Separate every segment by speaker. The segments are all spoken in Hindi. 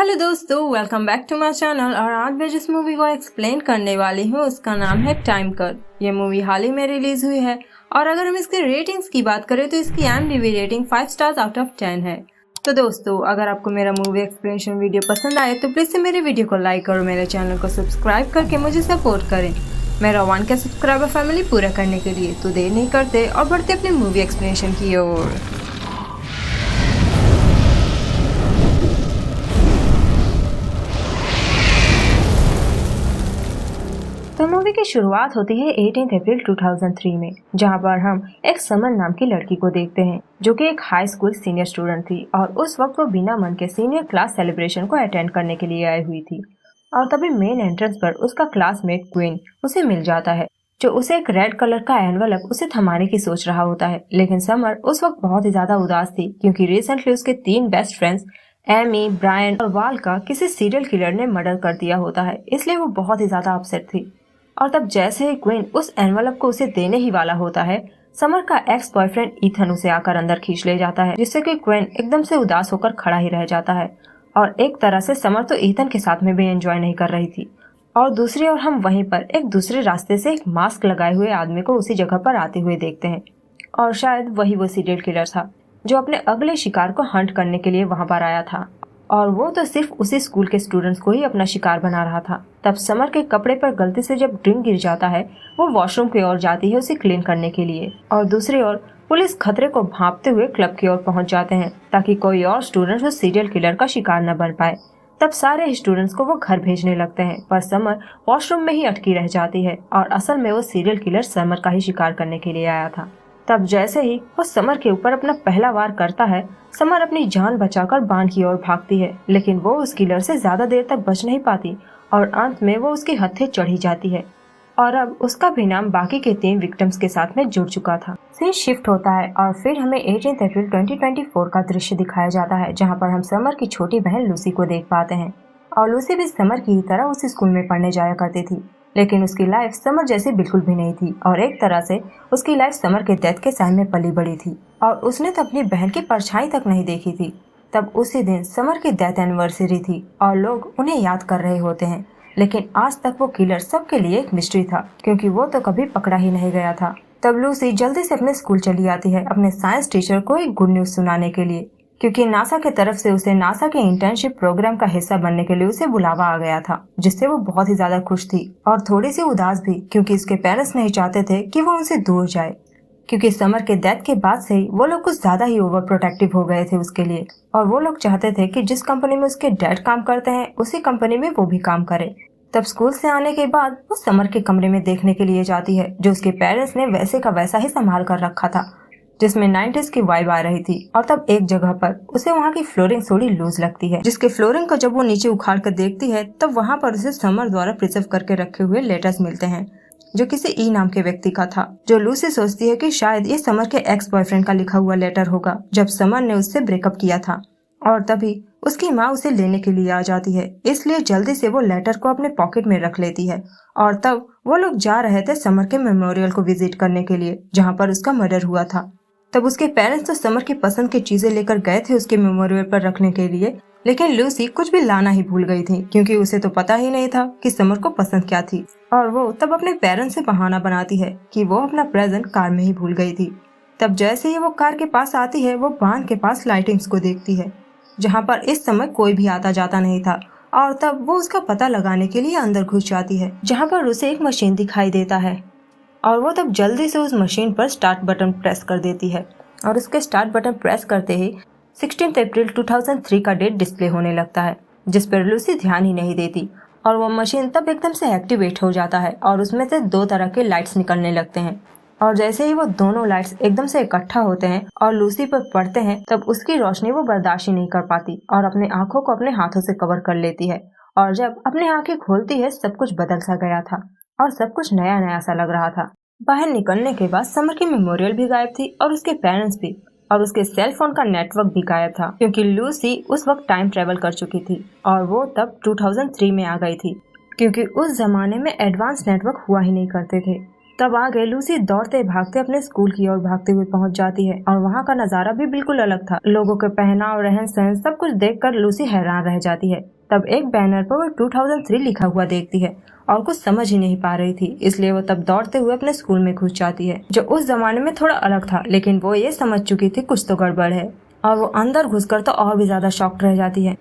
Speaker 1: हेलो दोस्तों, welcome back to my channel. और आज मैं जिस मूवी को एक्सप्लेन करने वाली हूँ उसका नाम है टाइम कट। ये मूवी हाल ही में रिलीज हुई है और अगर हम इसके रेटिंग्स की बात करें तो इसकी IMDb rating 5 stars out of 10 है। तो दोस्तों, अगर आपको मेरा मूवी एक्सप्लेनेशन वीडियो पसंद आए तो प्लीज से मेरे वीडियो को लाइक और मेरे चैनल को सब्सक्राइब करके मुझे सपोर्ट करें मेरा 1K सब्सक्राइबर फैमिली पूरा करने के लिए। तो देर नहीं करते और बढ़ते अपनी मूवी एक्सप्लेनेशन की ओर। तो मूवी की शुरुआत होती है 18 अप्रैल 2003 में, जहां पर हम एक समर नाम की लड़की को देखते हैं जो कि एक हाई स्कूल सीनियर स्टूडेंट थी और उस वक्त वो बिना मन के सीनियर क्लास सेलिब्रेशन को अटेंड करने के लिए आई हुई थी। और तभी मेन एंट्रेंस पर उसका क्लासमेट क्वीन उसे मिल जाता है, जो उसे एक रेड कलर का एनवलप उसे थमाने की सोच रहा होता है। लेकिन समर उस वक्त बहुत ही ज्यादा उदास थी क्योंकि रिसेंटली उसके 3 बेस्ट फ्रेंड्स एमी, ब्रायन और वाल का किसी सीरियल किलर ने मर्डर कर दिया होता है, इसलिए वो बहुत ही ज्यादा अपसेट थी। और तब जैसे ही क्वीन उस एनवलप को उसे देने ही वाला होता है, समर का एक्स बॉयफ्रेंड ईथन उसे आकर अंदर खींच ले जाता है, जिससे कि क्वीन एकदम से उदास होकर खड़ा ही रह जाता है। और एक तरह से समर तो ईथन के साथ में भी एंजॉय नहीं कर रही थी। और दूसरी ओर हम वहीं पर एक दूसरे रास्ते से एक मास्क लगाए हुए आदमी को उसी जगह पर आते हुए देखते हैं। और शायद वही वो सीरियल किलर था जो अपने अगले शिकार को हंट करने के लिए वहां पर आया था। और वो तो सिर्फ उसी स्कूल के स्टूडेंट्स को ही अपना शिकार बना रहा था। तब समर के कपड़े पर गलती से जब ड्रिंक गिर जाता है, वो वॉशरूम की ओर जाती है उसे क्लीन करने के लिए। और दूसरी ओर पुलिस खतरे को भांपते हुए क्लब की ओर पहुंच जाते हैं ताकि कोई और स्टूडेंट उस सीरियल किलर का शिकार न बन पाए। तब सारे स्टूडेंट्स को वो घर भेजने लगते हैं, पर समर वॉशरूम में ही अटकी रह जाती है और असल में वो सीरियल किलर समर का ही शिकार करने के लिए आया था। तब जैसे ही वो समर के ऊपर अपना पहला वार करता है, समर अपनी जान बचाकर बांध की ओर भागती है, लेकिन वो उस किलर से ज्यादा देर तक बच नहीं पाती और अंत में वो उसकी हत्या चढ़ी जाती है। और अब उसका भी नाम बाकी के 3 विक्टिम्स के साथ में जुड़ चुका था। सीन शिफ्ट होता है और फिर हमें 18 अप्रैल 2024 का दृश्य दिखाया जाता है, जहाँ पर हम समर की छोटी बहन लूसी को देख पाते हैं। और लूसी भी समर की तरह उसी स्कूल में पढ़ने जाया करती थी, लेकिन उसकी लाइफ समर जैसी बिल्कुल भी नहीं थी और एक तरह से उसकी लाइफ समर के डेथ के साथ में पली बड़ी थी और उसने तो अपनी बहन की परछाई तक नहीं देखी थी। तब उसी दिन समर की डेथ एनिवर्सरी थी और लोग उन्हें याद कर रहे होते हैं, लेकिन आज तक वो किलर सबके लिए एक मिस्ट्री था क्योंकि वो तो कभी पकड़ा ही नहीं गया था। तब लूसी जल्दी से अपने स्कूल चली आती है अपने साइंस टीचर को एक गुड न्यूज सुनाने के लिए, क्योंकि नासा के तरफ से उसे नासा के इंटर्नशिप प्रोग्राम का हिस्सा बनने के लिए उसे बुलावा आ गया था, जिससे वो बहुत ही ज्यादा खुश थी और थोड़ी सी उदास भी, क्योंकि उसके पेरेंट्स नहीं चाहते थे कि वो उनसे दूर जाए, क्योंकि समर के डेथ के बाद से ही वो लोग कुछ ज्यादा ही ओवर प्रोटेक्टिव हो गए थे उसके लिए। और वो लोग चाहते थे कि जिस कंपनी में उसके डैड काम करते हैं उसी कंपनी में वो भी काम करे। तब स्कूल से आने के बाद वो समर के कमरे में देखने के लिए जाती है, जो उसके पेरेंट्स ने वैसे का वैसा ही संभाल कर रखा था, जिसमें 90s की वाइब आ रही थी। और तब एक जगह पर उसे वहाँ की फ्लोरिंग थोड़ी लूज लगती है, जिसके फ्लोरिंग को जब वो नीचे उखाड़ कर देखती है तब वहाँ पर उसे समर द्वारा प्रिजर्व करके रखे हुए लेटर्स मिलते हैं, जो किसी ई नाम के व्यक्ति का था। जो लूसी सोचती है कि शायद ये समर के एक्स बॉयफ्रेंड का लिखा हुआ लेटर होगा जब समर ने उससे ब्रेकअप किया था। और तभी उसकी माँ उसे लेने के लिए आ जाती है, इसलिए जल्दी से वो लेटर को अपने पॉकेट में रख लेती है। और तब वो लोग जा रहे थे समर के मेमोरियल को विजिट करने के लिए, जहाँ पर उसका मर्डर हुआ था। तब उसके पेरेंट्स तो समर की पसंद की चीजें लेकर गए थे उसके मेमोरियल पर रखने के लिए, लेकिन लूसी कुछ भी लाना ही भूल गई थी क्योंकि उसे तो पता ही नहीं था कि समर को पसंद क्या थी। और वो तब अपने पेरेंट्स से बहाना बनाती है कि वो अपना प्रेजेंट कार में ही भूल गई थी। तब जैसे ही वो कार के पास आती है, वो बांध के पास लाइटिंग्स को देखती है, जहाँ पर इस समय कोई भी आता जाता नहीं था। और तब वो उसका पता लगाने के लिए अंदर घुस जाती है, जहाँ पर उसे एक मशीन दिखाई देता है और वो तब जल्दी से उस मशीन पर स्टार्ट बटन प्रेस कर देती है। और उसके स्टार्ट बटन प्रेस करते ही 16 अप्रैल 2003 का डेट डिस्प्ले होने लगता है, जिस पर लूसी ध्यान ही नहीं देती। और वो मशीन तब एकदम से एक्टिवेट हो जाता है और उसमें से 2 तरह के लाइट्स निकलने लगते हैं। और जैसे ही वो दोनों लाइट्स एकदम से इकट्ठा होते हैं और लूसी पर पड़ते हैं, तब उसकी रोशनी वो बर्दाश्त ही नहीं कर पाती और अपने आंखों को अपने हाथों से कवर कर लेती है। और जब अपने आंखें खोलती है, सब कुछ बदल सा गया था और सब कुछ नया नया सा लग रहा था। बाहर निकलने के बाद समर की मेमोरियल भी गायब थी और उसके पेरेंट्स भी, और उसके सेल फोन का नेटवर्क भी गायब था, क्योंकि लूसी उस वक्त टाइम ट्रेवल कर चुकी थी और वो तब 2003 में आ गई थी, क्योंकि उस जमाने में एडवांस नेटवर्क हुआ ही नहीं करते थे। तब आगे लूसी दौड़ते भागते अपने स्कूल की ओर भागते हुए पहुंच जाती है और वहां का नजारा भी बिल्कुल अलग था। लोगों के पहनाव, रहन सहन सब कुछ देखकर लूसी हैरान रह जाती है। तब एक बैनर पर वो 2003 लिखा हुआ देखती है और कुछ समझ ही नहीं पा रही थी, इसलिए वो तब दौड़ते हुए अपने स्कूल में घुस जाती है, जो उस जमाने में थोड़ा अलग था। लेकिन वो ये समझ चुकी थी कुछ तो गड़बड़ है, और वो अंदर घुसकर तो और भी ज्यादा शॉक्ड रह जाती है,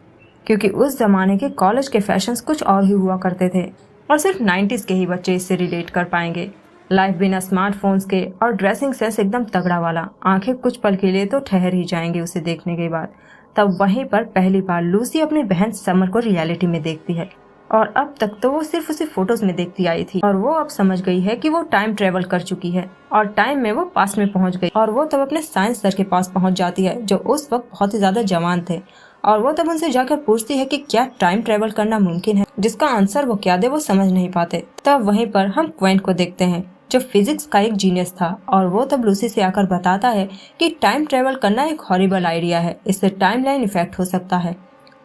Speaker 1: क्योंकि उस जमाने के कॉलेज के फैशंस कुछ और ही हुआ करते थे और सिर्फ 90s के ही बच्चे इससे रिलेट कर पाएंगे। लाइफ बिना स्मार्टफोन्स के और ड्रेसिंग सेंस एकदम तगड़ा वाला। आंखें कुछ पल के लिए तो ठहर ही जाएंगे उसे देखने के बाद। तब वहीं पर पहली बार लूसी अपनी बहन समर को रियलिटी में देखती है, और अब तक तो वो सिर्फ उसे फोटोज में देखती आई थी, और वो अब समझ गई है कि वो टाइम ट्रेवल कर चुकी है और टाइम में वो पास्ट में पहुंच गई। और वो तब अपने साइंस सर के पास पहुंच जाती है, जो उस वक्त बहुत ही ज्यादा जवान थे, और वो तब उनसे जाकर पूछती है कि क्या टाइम ट्रेवल करना मुमकिन है, जिसका आंसर वो क्या दे वो समझ नहीं पाते। तब वहीं पर हम क्वेन को देखते हैं, जो फिजिक्स का एक जीनियस था, और वो तब लूसी से आकर बताता है कि टाइम ट्रेवल करना एक हॉरिबल आइडिया है, इससे टाइमलाइन इफेक्ट हो सकता है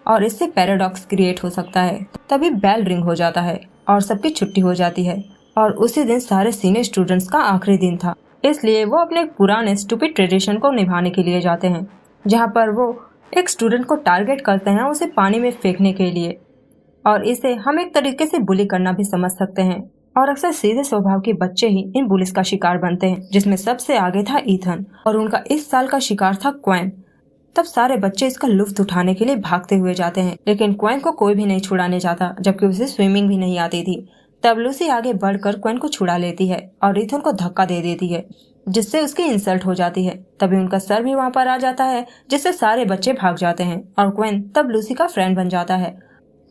Speaker 1: और इससे पैराडॉक्स क्रिएट हो सकता है। तभी बेल रिंग हो जाता है और सबकी छुट्टी हो जाती है, और उसी दिन सारे सीनियर स्टूडेंट्स का आखिरी दिन था, इसलिए वो अपने पुराने स्टूपिड ट्रेडिशन को निभाने के लिए जाते हैं, जहाँ पर वो एक स्टूडेंट को टारगेट करते हैं उसे पानी में फेंकने के लिए, और इसे हम एक तरीके से बुली करना भी समझ सकते हैं। और अक्सर सीधे स्वभाव के बच्चे ही इन बुलिस का शिकार बनते हैं, जिसमें सबसे आगे था ईथन, और उनका इस साल का शिकार था क्वेन। तब सारे बच्चे इसका लुत्फ उठाने के लिए भागते हुए जाते हैं, लेकिन क्वेन को कोई भी नहीं छुड़ाने जाता, जबकि उसे स्विमिंग भी नहीं आती थी। तब लूसी आगे बढ़कर क्वेन को छुड़ा लेती है और ईथन को धक्का दे देती है, जिससे उसकी इंसल्ट हो जाती है। तभी उनका सर भी वहाँ पर आ जाता है, जिससे सारे बच्चे भाग जाते हैं, और क्वेन तब लूसी का फ्रेंड बन जाता है।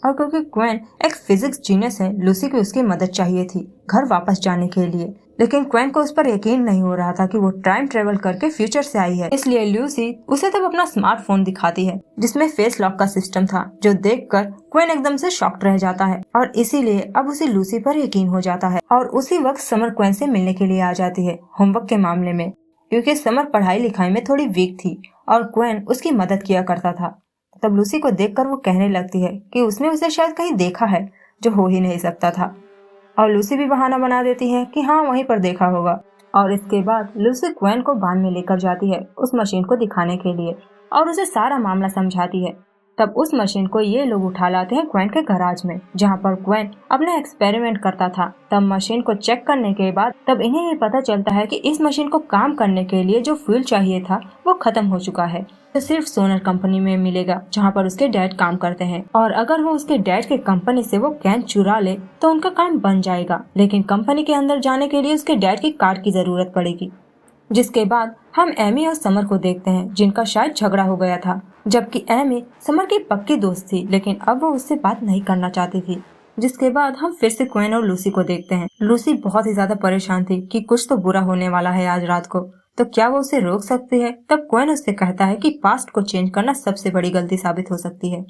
Speaker 1: और क्योंकि क्वेन एक फिजिक्स जीनियस है, लूसी को उसकी मदद चाहिए थी घर वापस जाने के लिए, लेकिन क्वेन को उस पर यकीन नहीं हो रहा था कि वो टाइम ट्रेवल करके फ्यूचर से आई है। इसलिए लूसी उसे तब अपना स्मार्टफोन दिखाती है, जिसमें फेस लॉक का सिस्टम था, जो देखकर क्वेन एकदम से शॉक्ड रह जाता है, और इसीलिए अब उसे लूसी पर यकीन हो जाता है। और उसी वक्त समर क्वेन से मिलने के लिए आ जाती है होमवर्क के मामले में, क्योंकि समर पढ़ाई लिखाई में थोड़ी वीक थी और क्वेन उसकी मदद किया करता था। तब लूसी को देखकर वो कहने लगती है कि उसने उसे शायद कहीं देखा है, जो हो ही नहीं सकता था, और लूसी भी बहाना बना देती है कि हाँ वहीं पर देखा होगा। और इसके बाद लूसी क्वेन को बांध में लेकर जाती है उस मशीन को दिखाने के लिए, और उसे सारा मामला समझाती है। तब उस मशीन को ये लोग उठा लाते हैं क्वेन के गैराज में, जहाँ पर क्वेन अपना एक्सपेरिमेंट करता था। तब मशीन को चेक करने के बाद तब इन्हें ये पता चलता है कि इस मशीन को काम करने के लिए जो फ्यूल चाहिए था वो खत्म हो चुका है, तो सिर्फ सोनर कंपनी में मिलेगा, जहाँ पर उसके डैड काम करते हैं, और अगर वो उसके डैड के कंपनी से वो कैन चुरा ले तो उनका काम बन जाएगा। लेकिन कंपनी के अंदर जाने के लिए उसके डैड की कार्ड की जरूरत पड़ेगी। जिसके बाद हम एमी और समर को देखते हैं, जिनका शायद झगड़ा हो गया था, जबकि एमी समर की पक्की दोस्त थी, लेकिन अब वो उससे बात नहीं करना चाहती थी। जिसके बाद हम फिर से क्वेन और लूसी को देखते हैं। लूसी बहुत ही ज्यादा परेशान थी कि कुछ तो बुरा होने वाला है आज रात को, तो क्या वो उसे रोक सकती है। तब क्वेन उससे कहता है कि पास्ट को चेंज करना सबसे बड़ी गलती साबित हो सकती है,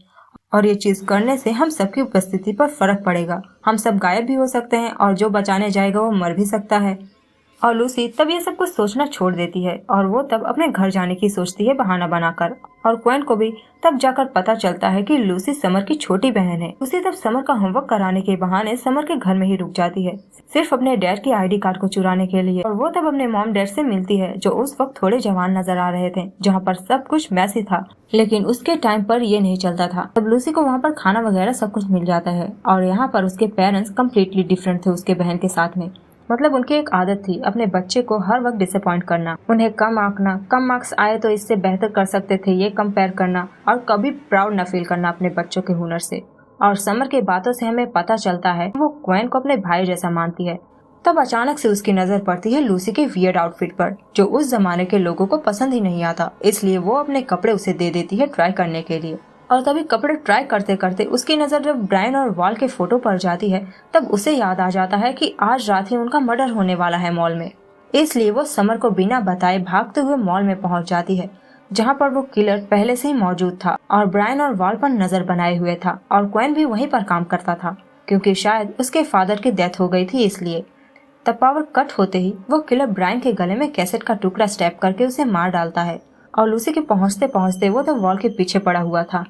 Speaker 1: और ये चीज करने से हम सबकी उपस्थिति पर फर्क पड़ेगा, हम सब गायब भी हो सकते हैं, और जो बचाने जाएगा वो मर भी सकता है। और लूसी तब ये सब कुछ सोचना छोड़ देती है, और वो तब अपने घर जाने की सोचती है बहाना बनाकर। और क्वेन को भी तब जाकर पता चलता है कि लूसी समर की छोटी बहन है। लूसी तब समर का होमवर्क कराने के बहाने समर के घर में ही रुक जाती है, सिर्फ अपने डैड की आईडी कार्ड को चुराने के लिए। और वो तब अपने मॉम डैड से मिलती है, जो उस वक्त थोड़े जवान नजर आ रहे थे, जहाँ पर सब कुछ मैसी था, लेकिन उसके टाइम पर ये नहीं चलता था। तब लूसी को वहाँ पर खाना वगैरह सब कुछ मिल जाता है, और यहाँ पर उसके पेरेंट्स कम्प्लीटली डिफरेंट थे उसके बहन के साथ में। मतलब उनकी एक आदत थी अपने बच्चे को हर वक्त डिसअपॉइंट करना, उन्हें कम आंकना, कम मार्क्स आए तो इससे बेहतर कर सकते थे ये कंपेयर करना, और कभी प्राउड न फील करना अपने बच्चों के हुनर से। और समर के बातों से हमें पता चलता है वो क्वेन को अपने भाई जैसा मानती है। तब अचानक से उसकी नजर पड़ती है लूसी के वियर्ड आउटफिट पर, जो उस जमाने के लोगों को पसंद ही नहीं आता, इसलिए वो अपने कपड़े उसे दे देती है ट्राई करने के लिए। और तभी कपड़े ट्राई करते करते उसकी नजर जब ब्रायन और वॉल के फोटो पर जाती है, तब उसे याद आ जाता है कि आज रात ही उनका मर्डर होने वाला है मॉल में। इसलिए वो समर को बिना बताए भागते हुए मॉल में पहुंच जाती है, जहां पर वो किलर पहले से ही मौजूद था और ब्रायन और वॉल पर नजर बनाए हुए था, और क्वेन भी वहीं पर काम करता था, क्योंकि शायद उसके फादर की डेथ हो गई थी इसलिए। तब पावर कट होते ही वो किलर ब्रायन के गले में कैसेट का टुकड़ा स्टैप करके उसे मार डालता है, और लूसी के पहुंचते पहुंचते वो तो वॉल के पीछे पड़ा हुआ था।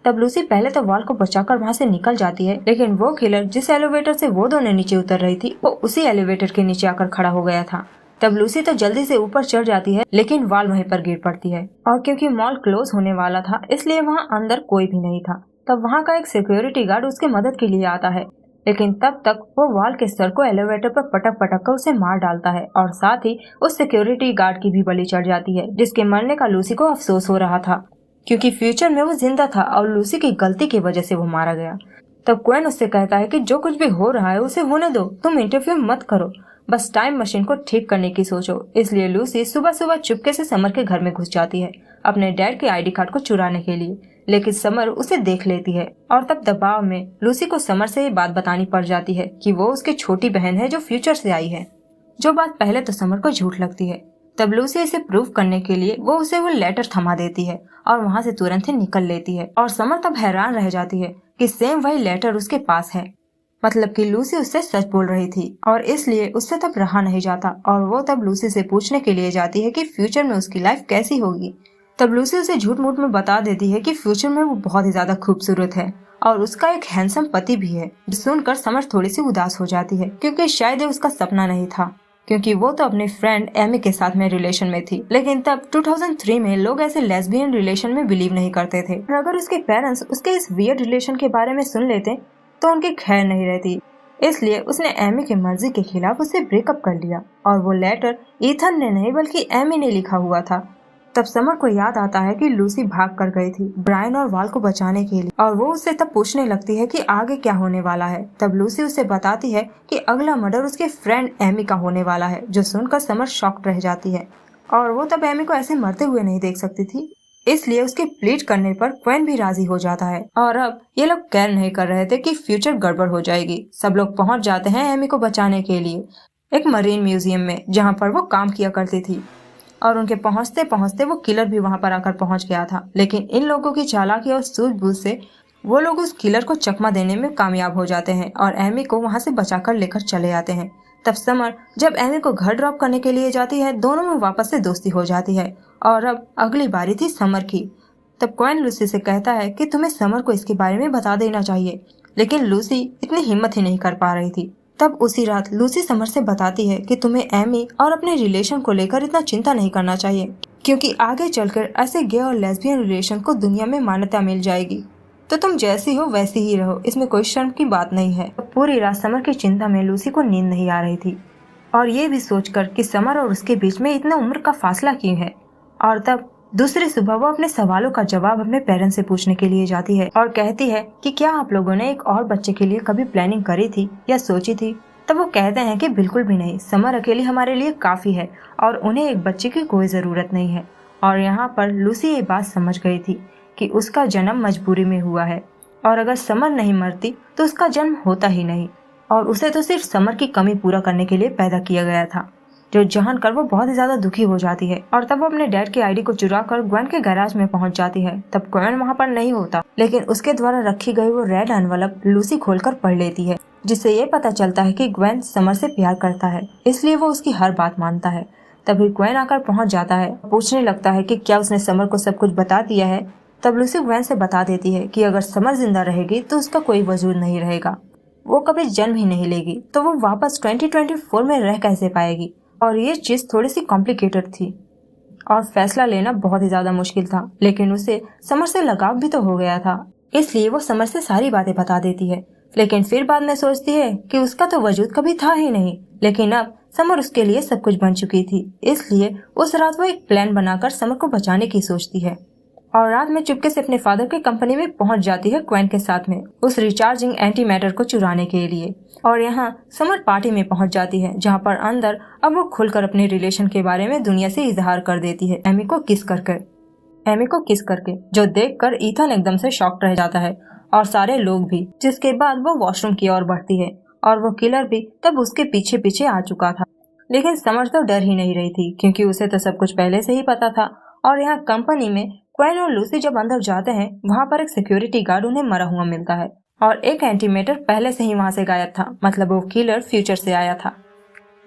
Speaker 1: तब लूसी पहले तो वाल को बचाकर वहाँ से निकल जाती है, लेकिन वो किलर जिस एलिवेटर से वो दोनों नीचे उतर रही थी वो उसी एलिवेटर के नीचे आकर खड़ा हो गया था। तब लूसी तो जल्दी से ऊपर चढ़ जाती है, लेकिन वाल वहीं पर गिर पड़ती है और क्योंकि मॉल क्लोज होने वाला था इसलिए वहाँ अंदर कोई भी नहीं था। तब वहाँ का एक सिक्योरिटी गार्ड उसके मदद के लिए आता है, लेकिन तब तक वो वाल के सर को एलिवेटर पर पटक पटक कर उसे मार डालता है और साथ ही उस सिक्योरिटी गार्ड की भी बलि चढ़ जाती है, जिसके मरने का लूसी को अफसोस हो रहा था क्योंकि फ्यूचर में वो जिंदा था और लूसी की गलती की वजह से वो मारा गया। तब क्वेन उससे कहता है कि जो कुछ भी हो रहा है उसे होने दो, तुम इंटरफेयर मत करो, बस टाइम मशीन को ठीक करने की सोचो। इसलिए लूसी सुबह सुबह चुपके से समर के घर में घुस जाती है अपने डैड के आईडी कार्ड को चुराने के लिए, लेकिन समर उसे देख लेती है और तब दबाव में लूसी को समर से ये बात बतानी पड़ जाती है कि वो उसकी छोटी बहन है जो फ्यूचर से आई है, जो बात पहले तो समर को झूठ लगती है। तब लूसी इसे प्रूव करने के लिए वो उसे वो लेटर थमा देती है और वहाँ से तुरंत ही निकल लेती है और समर तब हैरान रह जाती है कि सेम वही लेटर उसके पास है, मतलब कि लूसी उससे सच बोल रही थी और इसलिए उससे तब रहा नहीं जाता और वो तब लूसी से पूछने के लिए जाती है कि फ्यूचर में उसकी लाइफ कैसी होगी। तब लूसी उसे झूठ मूठ में बता देती है कि फ्यूचर में वो बहुत ही ज्यादा खूबसूरत है और उसका एक हैंडसम पति भी है। सुनकर समर थोड़ी सी उदास हो जाती है क्योंकि शायद ये उसका सपना नहीं था, क्योंकि वो तो अपने फ्रेंड एमी के साथ में रिलेशन में थी, लेकिन तब 2003 में लोग ऐसे लेस्बियन रिलेशन में बिलीव नहीं करते थे और अगर उसके पेरेंट्स उसके इस वियर्ड रिलेशन के बारे में सुन लेते तो उनकी खैर नहीं रहती। इसलिए उसने एमी की मर्जी के खिलाफ उसे ब्रेकअप कर लिया और वो लेटर ईथन ने नहीं बल्कि एमी ने लिखा हुआ था। तब समर को याद आता है कि लूसी भाग कर गई थी ब्रायन और वाल को बचाने के लिए और वो उससे तब पूछने लगती है कि आगे क्या होने वाला है। तब लूसी उसे बताती है कि अगला मर्डर उसके फ्रेंड एमी का होने वाला है, जो सुनकर समर शॉक्ड रह जाती है और वो तब एमी को ऐसे मरते हुए नहीं देख सकती थी, इसलिए उसके प्लीड करने पर क्वेन भी राजी हो जाता है। और अब ये लोग केयर नहीं कर रहे थे कि फ्यूचर गड़बड़ हो जाएगी। सब लोग पहुंच जाते हैं एमी को बचाने के लिए एक मरीन म्यूजियम में जहाँ पर वो काम किया करती थी और उनके पहुंचते पहुंचते वो किलर भी वहां पर आकर पहुंच गया था, लेकिन इन लोगों की चालाकी और सूझबूझ से वो लोग उस किलर को चकमा देने में कामयाब हो जाते हैं और एमी को वहां से बचाकर लेकर चले आते हैं। तब समर जब एमी को घर ड्रॉप करने के लिए जाती है, दोनों में वापस से दोस्ती हो जाती है और अब अगली बारी थी समर की। तब क्वेन लूसी से कहता है कि तुम्हें समर को इसके बारे में बता देना चाहिए, लेकिन लूसी इतनी हिम्मत ही नहीं कर पा रही थी। तब उसी रात लूसी समर से बताती है कि तुम्हें एमी और अपने रिलेशन को लेकर इतना चिंता नहीं करना चाहिए, क्योंकि आगे चलकर ऐसे गे और लेस्बियन रिलेशन को दुनिया में मान्यता मिल जाएगी, तो तुम जैसी हो वैसी ही रहो, इसमें कोई शर्म की बात नहीं है। पूरी रात समर की चिंता में लूसी को नींद नहीं आ रही थी और ये भी सोचकर कि समर और उसके बीच में इतना उम्र का फासला क्यों है। और तब दूसरी सुबह वो अपने सवालों का जवाब अपने पेरेंट्स से पूछने के लिए जाती है और कहती है कि क्या आप लोगों ने एक और बच्चे के लिए कभी प्लानिंग करी थी या सोची थी। तब वो कहते हैं कि बिल्कुल भी नहीं, समर अकेली हमारे लिए काफी है और उन्हें एक बच्चे की कोई जरूरत नहीं है। और यहाँ पर लूसी ये बात समझ गई थी कि उसका जन्म मजबूरी में हुआ है और अगर समर नहीं मरती तो उसका जन्म होता ही नहीं और उसे तो सिर्फ समर की कमी पूरा करने के लिए पैदा किया गया था, जो जान कर वो बहुत ही ज्यादा दुखी हो जाती है। और तब वो अपने डैड की आईडी को चुरा कर ग्वेन के गैराज में पहुंच जाती है। तब ग्वेन वहाँ पर नहीं होता, लेकिन उसके द्वारा रखी गई वो रेड एनवलप लूसी खोलकर पढ़ लेती है, जिससे ये पता चलता है कि ग्वेन समर से प्यार करता है, इसलिए वो उसकी हर बात मानता है। तभी ग्वेन आकर पहुंच जाता है, पूछने लगता है कि क्या उसने समर को सब कुछ बता दिया है। तब लूसी ग्वेन से बता देती है कि अगर समर जिंदा रहेगी तो उसका कोई वजूद नहीं रहेगा, वो कभी जन्म ही नहीं लेगी, तो वो वापस 2024 में रह कैसे पाएगी। और ये चीज थोड़ी सी कॉम्प्लिकेटेड थी और फैसला लेना बहुत ही ज्यादा मुश्किल था, लेकिन उसे समर से लगाव भी तो हो गया था, इसलिए वो समर से सारी बातें बता देती है। लेकिन फिर बाद में सोचती है कि उसका तो वजूद कभी था ही नहीं, लेकिन अब समर उसके लिए सब कुछ बन चुकी थी, इसलिए उस रात वो एक प्लान बनाकर समर को बचाने की सोचती है और रात में चुपके से अपने फादर की कंपनी में पहुंच जाती है क्वेन के साथ में उस रिचार्जिंग एंटी मैटर को चुराने के लिए। और यहाँ समर पार्टी में पहुंच जाती है, जहाँ पर अंदर अब वो खुलकर अपने रिलेशन के बारे में दुनिया से इजहार कर देती है एमी को किस करके, जो देखकर ईथन एकदम से शॉक्ड रह जाता है और सारे लोग भी। जिसके बाद वो वॉशरूम की ओर बढ़ती है और वो किलर भी तब उसके पीछे पीछे आ चुका था, लेकिन समर तो डर ही नहीं रही थी क्योंकि उसे तो सब कुछ पहले से ही पता था। और यहाँ कंपनी में क्वेन और लूसी जब अंदर जाते हैं, वहाँ पर एक सिक्योरिटी गार्ड उन्हें मरा हुआ मिलता है और एक एंटीमेटर पहले से ही वहाँ से गायब था, मतलब वो किलर फ्यूचर से आया था,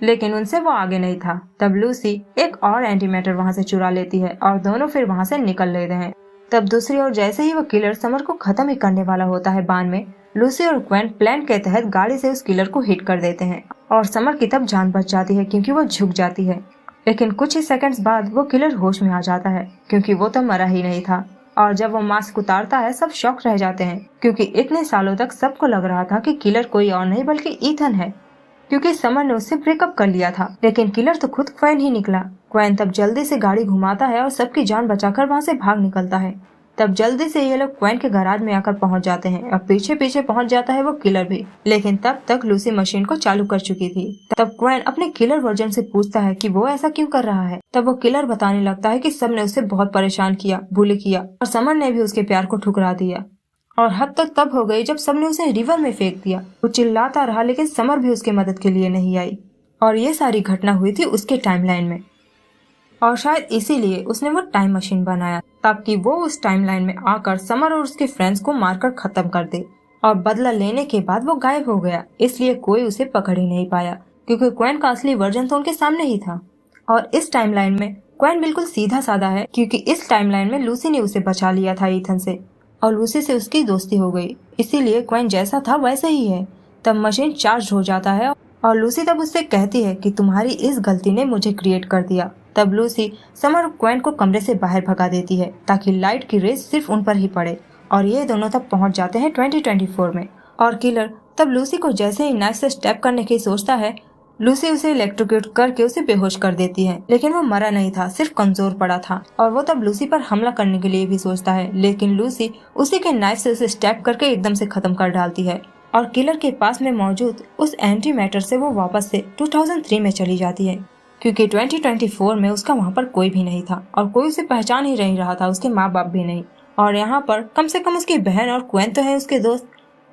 Speaker 1: लेकिन उनसे वो आगे नहीं था। तब लूसी एक और एंटीमेटर वहाँ से चुरा लेती है और दोनों फिर वहाँ से निकल लेते हैं। तब दूसरी ओर जैसे ही वो किलर समर को खत्म ही करने वाला होता है बान में, लूसी और क्वेन प्लान के तहत गाड़ी से उस किलर को हिट कर देते हैं और समर की तब जान बच जाती है क्योंकि वो झुक जाती है। लेकिन कुछ ही सेकंड्स बाद वो किलर होश में आ जाता है क्योंकि वो तो मरा ही नहीं था। और जब वो मास्क उतारता है सब शॉक रह जाते हैं क्योंकि इतने सालों तक सबको लग रहा था कि किलर कोई और नहीं बल्कि ईथन है, क्योंकि समर ने उससे ब्रेकअप कर लिया था। लेकिन किलर तो खुद क्वेन ही निकला। क्वेन तब जल्दी से गाड़ी घुमाता है और सबकी जान बचाकर वहाँ से भाग निकलता है। तब जल्दी से ये लोग क्वेन के गैराज में आकर पहुंच जाते हैं और पीछे पीछे पहुंच जाता है वो किलर भी। लेकिन तब तक लूसी मशीन को चालू कर चुकी थी। तब क्वेन अपने किलर वर्जन से पूछता है कि वो ऐसा क्यों कर रहा है। तब वो किलर बताने लगता है कि सबने उसे बहुत परेशान किया, बुली किया और समर ने भी उसके प्यार को ठुकरा दिया। और हद तक तब हो गई जब सबने उसे रिवर में फेंक दिया। वो चिल्लाता रहा लेकिन समर भी उसके मदद के लिए नहीं आई। और ये सारी घटना हुई थी उसके टाइमलाइन में। और शायद इसीलिए उसने वो टाइम मशीन बनाया ताकि वो उस टाइमलाइन में आकर समर और उसके फ्रेंड्स को मारकर खत्म कर दे। और बदला लेने के बाद वो गायब हो गया, इसलिए कोई उसे पकड़ ही नहीं पाया क्योंकि क्वेन का असली वर्जन तो उनके सामने ही था। और इस टाइमलाइन में क्वेन बिल्कुल सीधा साधा है क्योंकि इस टाइमलाइन में लूसी ने उसे बचा लिया था ईथन से और लूसी से उसकी दोस्ती हो गई, इसीलिए क्वेन जैसा था वैसे ही है। तब मशीन चार्ज हो जाता है और लूसी तब उससे कहती है कि तुम्हारी इस गलती ने मुझे क्रिएट कर दिया। तब लूसी समर और क्वेन को कमरे से बाहर भगा देती है ताकि लाइट की रेस सिर्फ उन पर ही पड़े और ये दोनों तब पहुंच जाते हैं 2024 में। और किलर तब लूसी को जैसे ही नाइफ से स्टेप करने की सोचता है, लूसी उसे इलेक्ट्रोक्यूट करके उसे बेहोश कर देती है। लेकिन वो मरा नहीं था, सिर्फ कमजोर पड़ा था। और वो तब लूसी पर हमला करने के लिए भी सोचता है, लेकिन लूसी उसी के नाइफ से उसे स्टेप करके एकदम से खत्म कर डालती है। और किलर के पास में मौजूद उस एंटी मैटर से वो वापस से 2003 में चली जाती है क्योंकि 2024 में उसका वहाँ पर कोई भी नहीं था और कोई उसे पहचान ही नहीं रहा था, उसके माँ बाप भी नहीं। और यहाँ पर कम से कम उसकी बहन और क्वेन तो है उसके दोस्त।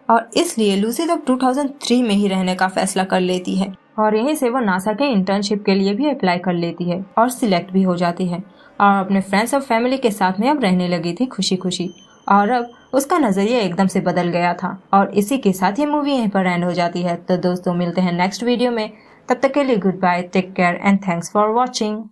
Speaker 1: और इसलिए लूसी तब 2003 में ही रहने का फैसला कर लेती है और यहीं से वो नासा के इंटर्नशिप के लिए भी अप्लाई कर लेती है और सिलेक्ट भी हो जाती है और अपने फ्रेंड्स और फैमिली के साथ में अब रहने लगी थी खुशी खुशी। और अब उसका नजरिया एकदम से बदल गया था। और इसी के साथ ये मूवी यहीं पर एंड हो जाती है। तो दोस्तों मिलते हैं नेक्स्ट वीडियो में, तब तक के लिए goodbye, take care and thanks for watching.